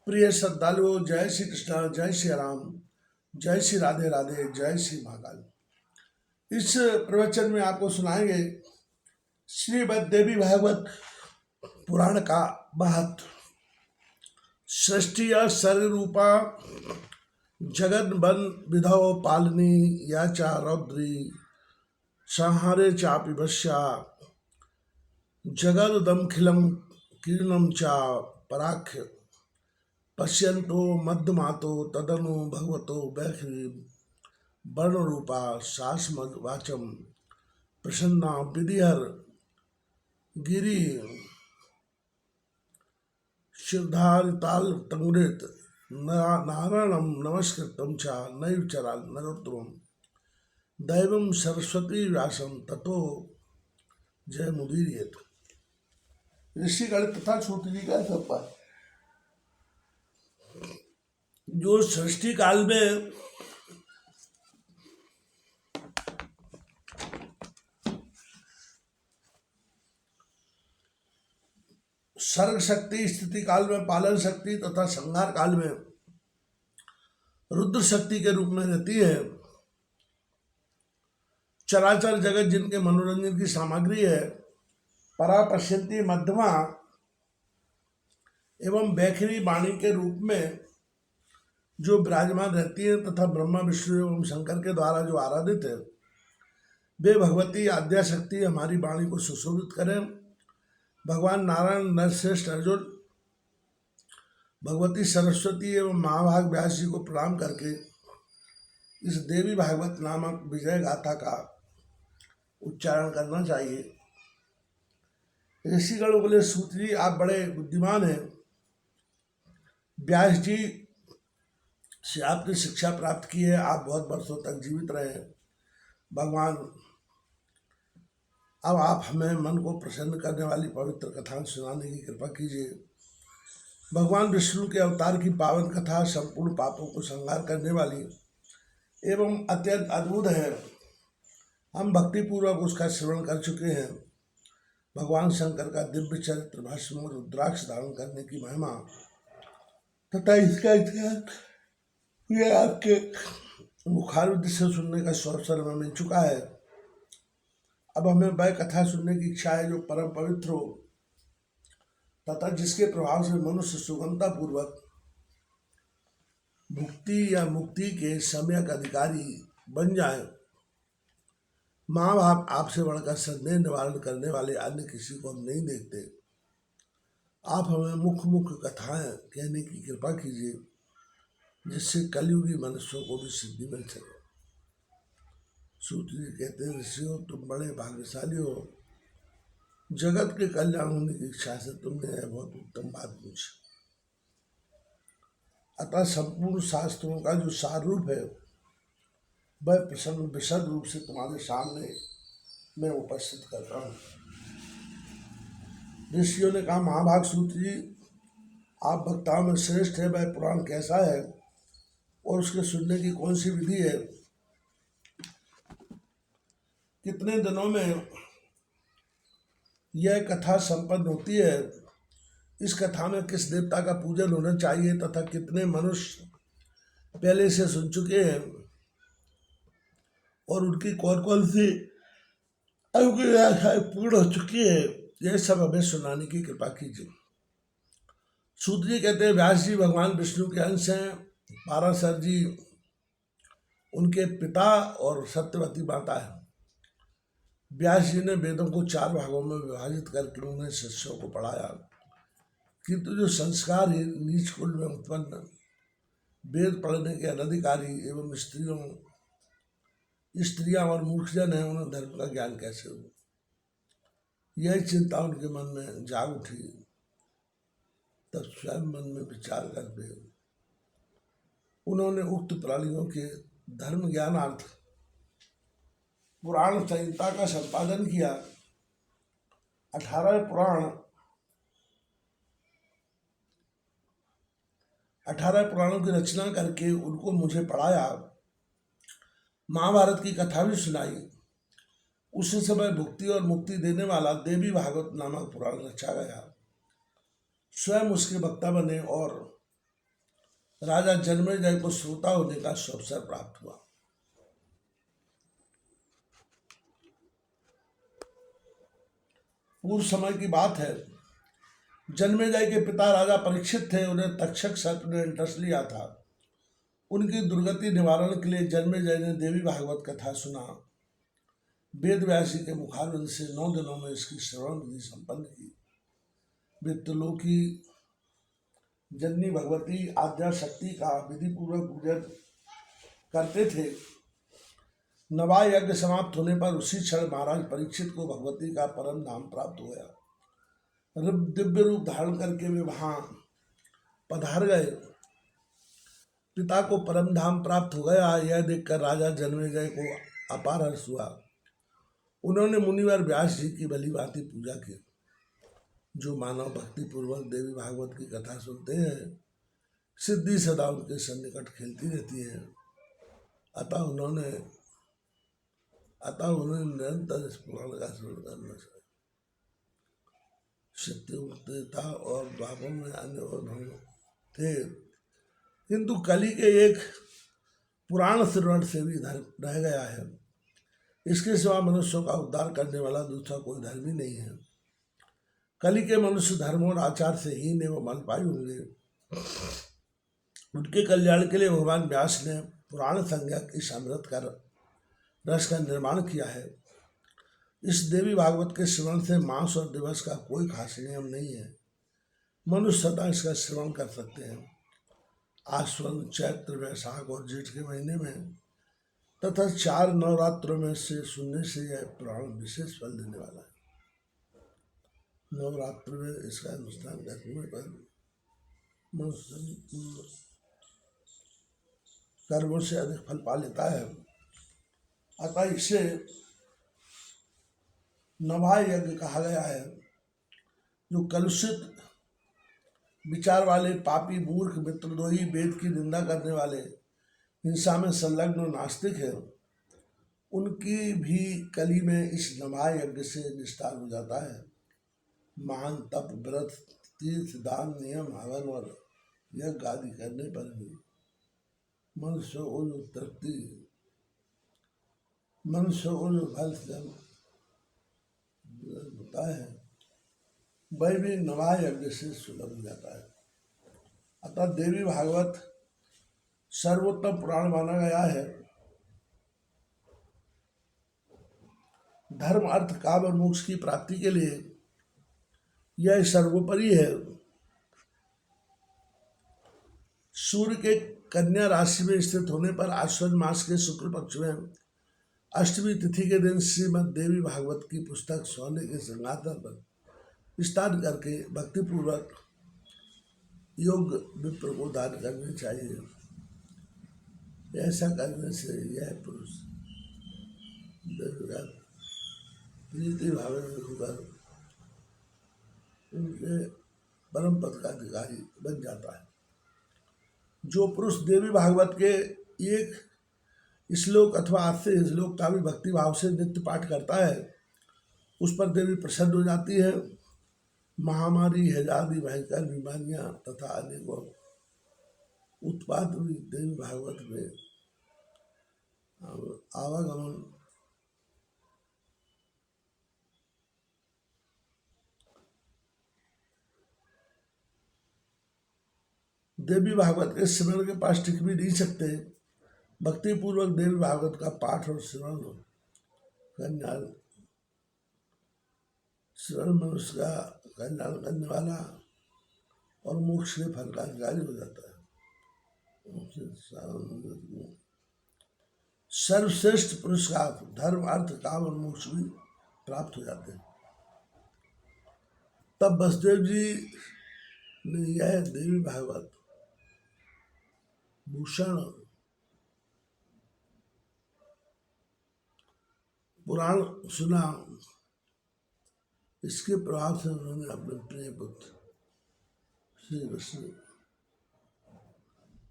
प्रिय श्रद्धालुओं, जय श्री कृष्णा, जय श्री राम, जय श्री राधे राधे, जय श्री महाकाल। इस प्रवचन में आपको सुनाएंगे श्रीमद् देवी भागवत पुराण का महत्व। सृष्टि सर्ग रूपा जगन बन विधौ पालनी या चा रौद्री संहारे चापि वश्या जगदुदमखिलम कीर्णम चा पराख्य पश्यन्तो मध्यमातो तदनु भगवतो वैखरी वर्ण रूपा शासमद वाचम प्रसन्ना विधिहर गिरी शिवधारिताल तंगुरित नारायणम नमस्कृतम चा नैव चरा नरोत्तमम दैवम सरस्वती व्यासम ततो जय मुदीरियत। ऋषिगण तथा सूत जी का सपा जो सृष्टि काल में सर्ग शक्ति, स्थिति काल में पालन शक्ति तथा संहार काल में रुद्र शक्ति के रूप में रहती है। चराचर जगत जिनके मनोरंजन की सामग्री है, परा पश्यंती मध्यमा एवं बैखरी वाणी के रूप में जो विराजमान रहती है तथा ब्रह्मा विष्णु एवं शंकर के द्वारा जो आराधित है, वे भगवती आद्या शक्ति हमारी वाणी को सुशोभित करें। भगवान नारायण नरश्रेष्ठ अर्जुन भगवती सरस्वती एवं महाभाग व्यास जी को प्रणाम करके इस देवी भागवत नामक विजय गाथा का उच्चारण करना चाहिए। ऋषिगण बोले, सूत जी आप बड़े बुद्धिमान हैं, व्यास जी से आपने शिक्षा प्राप्त की है, आप बहुत वर्षों तक जीवित रहे हैं। भगवान अब आप हमें मन को प्रसन्न करने वाली पवित्र कथाएं सुनाने की कृपा कीजिए। भगवान विष्णु के अवतार की पावन कथा संपूर्ण पापों को संहार करने वाली एवं अत्यंत अद्भुत है। हम भक्तिपूर्वक उसका श्रवण कर चुके हैं। भगवान शंकर का दिव्य चरित्र, भस्म और रुद्राक्ष धारण करने की महिमा तथा इसका इतिहास ये आपके मुखारविंद से सुनने का अवसर हमें मिल चुका है। अब हमें वह कथा सुनने की इच्छा है जो परम पवित्र हो तथा जिसके प्रभाव से मनुष्य सुगमता पूर्वक भुक्ति या मुक्ति के सम्यक अधिकारी बन जाए। माँ बाप आपसे बढ़कर संदेह निवारण करने वाले अन्य किसी को हम नहीं देखते। आप हमें मुख्य मुख्य कथाएं कहने की कृपा कीजिए जिससे कलयुगी मनुष्यों को भी सिद्धि मिल सके। सूत जी कहते हैं, ऋषियों तुम बड़े भाग्यशाली हो, जगत के कल्याण होने की इच्छा से तुमने यह बहुत उत्तम बात पूछी। अतः संपूर्ण शास्त्रों का जो सार रूप है वह प्रसन्न विशद रूप से तुम्हारे सामने मैं उपस्थित करता हूँ। ऋषियों ने कहा, महाभाग सूत जी आप वक्ताओं में श्रेष्ठ है, वह पुराण कैसा है और उसके सुनने की कौन सी विधि है? कितने दिनों में यह कथा संपन्न होती है? इस कथा में किस देवता का पूजन होना चाहिए तथा कितने मनुष्य पहले से सुन चुके हैं और उनकी कौन कौन सी आशाएं पूर्ण हो चुकी है, यह सब हमें सुनाने की कृपा कीजिए। सूत जी कहते हैं, व्यास जी भगवान विष्णु के अंश हैं। पाराशर जी उनके पिता और सत्यवती माता है। व्यास जी ने वेदों को 4 भागों में विभाजित करके उन्हें शिष्यों को पढ़ाया, किंतु जो संस्कार नीच कुल में उत्पन्न वेद पढ़ने के अनधिकारी एवं स्त्रियां और मूर्खजन हैं, उन्हें धर्म का ज्ञान कैसे हो? यही चिंता उनके मन में जाग उठी। तब स्वयं मन में विचार करके उन्होंने उक्त प्राणियों के धर्म ज्ञानार्थ पुराण संहिता का संपादन किया। 18 पुराणों की रचना करके उनको मुझे पढ़ाया। महाभारत की कथा भी सुनाई। उसी समय भुक्ति और मुक्ति देने वाला देवी भागवत नामक पुराण रचा गया। स्वयं उसके वक्ता बने और राजा जन्मेजय को श्रोता होने का अवसर प्राप्त हुआ। पूर्व समय की बात है, जन्मेजय के पिता राजा परीक्षित थे। उन्हें तक्षक सर्प ने डस लिया था। उनकी दुर्गति निवारण के लिए जन्मेजय ने देवी भागवत कथा सुना। वेद व्यासी के मुखारविंद से 9 दिनों में इसकी श्रवण विधि संपन्न की। वित्तलोकी जननी भगवती आद्या शक्ति का विधि पूर्वक पूजन करते थे। नवा यज्ञ समाप्त होने पर उसी क्षण महाराज परीक्षित को भगवती का परम धाम प्राप्त हो गया। दिव्य रूप धारण करके वे वहां पधार गए। पिता को परम धाम प्राप्त हो गया, यह देखकर राजा जन्मेजय को अपार हर्ष हुआ। उन्होंने मुनिवर व्यास जी की भली भांति पूजा की। जो मानव भक्ति पूर्वक देवी भागवत की कथा सुनते हैं, सिद्धि सदा उनके सन्निकट खेलती रहती है। अतः उन्हें निरंतर इस पुराण का स्मरण करना चाहिए। सत्युग और द्वापर में अन्य और थे, किंतु कली के एक पुराण श्रवण से भी धर्म रह गया है। इसके सिवा मनुष्यों का उद्धार करने वाला दूसरा कोई धर्म ही नहीं है। कली के मनुष्य धर्म और आचार से हीन एवं अल्पायु होंगे। उनके कल्याण के लिए भगवान व्यास ने पुराण संज्ञा की समृद्ध कर रस का निर्माण किया है। इस देवी भागवत के श्रवण से मास और दिवस का कोई खास नियम नहीं है। मनुष्य सदा इसका श्रवण कर सकते हैं। आश्वन, चैत्र, वैशाख और जेठ के महीने में तथा 4 नवरात्रों में से सुनने से यह पुराण विशेष फल देने वाला है। नवरात्र में इसका अनुष्ठान करने पर मनुष्य कर्मों से अधिक फल पा लेता है। अतः इसे नभा यज्ञ कहा गया है। जो कलुषित विचार वाले पापी, मूर्ख, मित्रद्रोही, वेद की निंदा करने वाले, हिंसा में संलग्न नास्तिक है, उनकी भी कली में इस नभा यज्ञ से निस्तार हो जाता है। महान तप, व्रत, तीर्थ, दान, नियम, हवन और यज्ञ आदि करने पर भी मनुष्य को जो तृप्ति, मनुष्य को जो फल होता है, वह भी नभा यज्ञ से सुलभ हो जाता है। अतः देवी भागवत सर्वोत्तम पुराण माना गया है। धर्म, अर्थ, काम और मोक्ष की प्राप्ति के लिए यह सर्वोपरि है। सूर्य के कन्या राशि में स्थित होने पर आश्विन मास के शुक्ल पक्ष में अष्टमी तिथि के दिन श्रीमद् देवी भागवत की पुस्तक सोने के सिंहासन पर स्नान करके भक्तिपूर्वक योग्य विप्र को दान करने चाहिए। ऐसा करने से यह पुरुष प्रीति भाव में होकर उनके परम पद का अधिकारी बन जाता है। जो पुरुष देवी भागवत के एक श्लोक अथवा 8 से श्लोक का भी भक्ति भाव से नित्य पाठ करता है, उस पर देवी प्रसन्न हो जाती है। महामारी, हैजादी, भयंकर बीमारियां तथा अनेकों उत्पात भी देवी भागवत में आवागमन देवी भागवत के श्रवण के पास टिक भी नहीं सकते। भक्ति पूर्वक देवी भागवत का पाठ और श्रवण मनुष्य का कल्याण करने वाला और मोक्ष के फल का अधिकारी हो जाता है। सर्वश्रेष्ठ पुरस्कार धर्म, अर्थ, काम और मोक्ष भी प्राप्त हो जाते हैं। तब वसुदेव जी ने यह देवी भागवत भूषण पुराण सुना। इसके प्रभाव से उन्होंने अपने प्रिय पुत्र श्री कृष्ण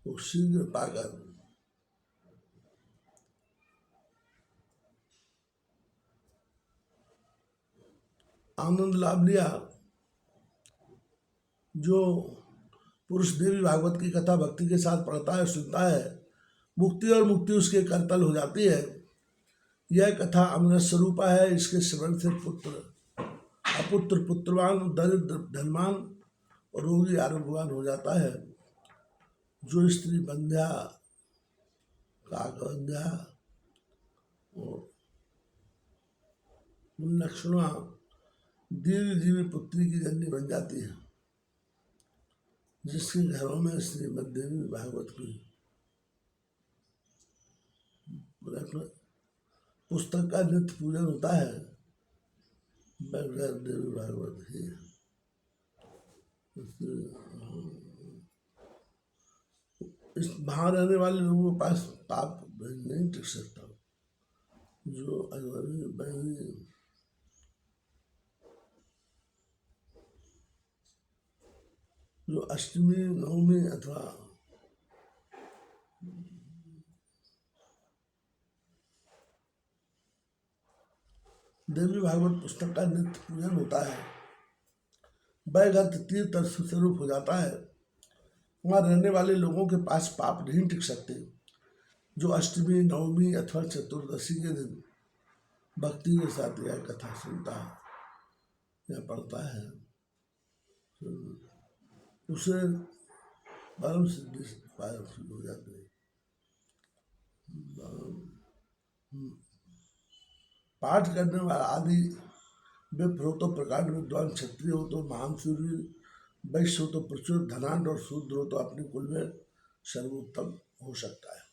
को शीघ्र पाकर आनंद लाभ लिया। जो पुरुष देवी भागवत की कथा भक्ति के साथ पढ़ता है, सुनता है, मुक्ति और मुक्ति उसके करतल हो जाती है। यह कथा अमृत स्वरूपा है। इसके श्रवण से पुत्र अपुत्र पुत्रवान, दरिद्र धनवान और रोगी आरोग्यवान हो जाता है। जो स्त्री बंध्या काकबंध्या और लक्ष्मणा दीर्घजीवी पुत्री की जननी बन जाती है, जिसके घरों में श्रीमद् देवी भागवत की पुस्तक का नित्य पूजन होता है, देवी भागवत ही इस वहाँ रहने वाले लोगों के पास पाप नहीं टिक सकता। जो जो अष्टमी नवमी अथवा देवी भागवत पुस्तक का नित्य पूजन होता है, वह घर तीर्थ स्वरूप हो जाता है। वहाँ रहने वाले लोगों के पास पाप नहीं टिक सकते। जो अष्टमी नवमी अथवा चतुर्दशी के दिन भक्ति के साथ यह कथा सुनता है या पढ़ता है, उसे परम सिद्धि हो जाती है। पाठ करने वाला आदि विप्र हो तो प्रकांड विद्वान, क्षत्रिय हो तो महान सूर्य, वैश्य हो तो प्रचुर धनाढ़ और शूद्र हो तो अपने कुल में सर्वोत्तम हो सकता है।